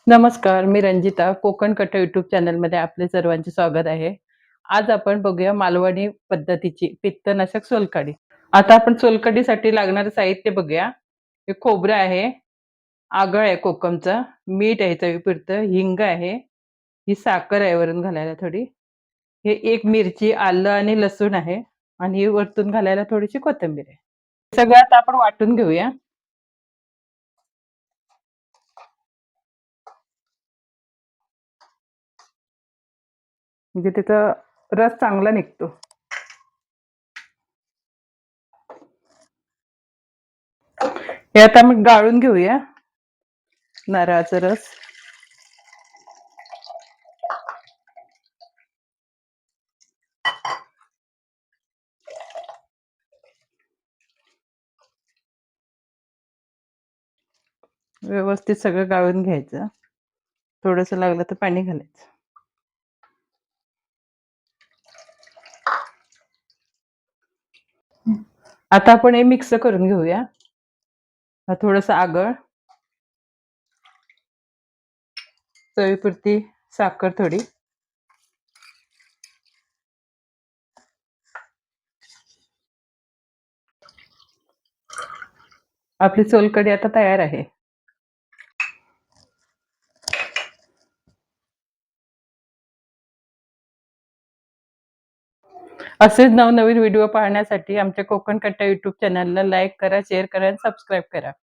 नमस्कार, मी रंजिता. कोकण कट्टा यूट्यूब चॅनलमध्ये आपले सर्वांचे स्वागत आहे. आज आपण बघूया मालवणी पद्धतीची पित्तनाशक सोलकढी. आता आपण सोलकढीसाठी लागणारं साहित्य बघूया. हे खोबरं आहे, आगळ आहे कोकमचा, मीठ आहे चवीपुरतं, हिंग आहे, ही साखर आहे वरून घालायला थोडी. हे एक मिरची, आलं आणि लसूण आहे आणि ही वरतून घालायला थोडीशी कोथिंबीर आहे. सगळं आता आपण वाटून घेऊया. म्हणजे त्याचा रस चांगला निघतो. हे आता मग गाळून घेऊया नारळाचा रस. व्यवस्थित सगळं गाळून घ्यायचं. थोडंसं लागलं तर पाणी घालायचं. आता आपण हे मिक्स करून घेऊया. थोडंसं आगळ, चवीपुरती साखर थोडी. आपली सोलकढी आता तयार आहे. असेच नवनवीन व्हिडिओ पाहण्यासाठी आमच्या कोकण कट्टा यूट्यूब चॅनलला लाईक करा, शेअर करा आणि सबस्क्राईब करा.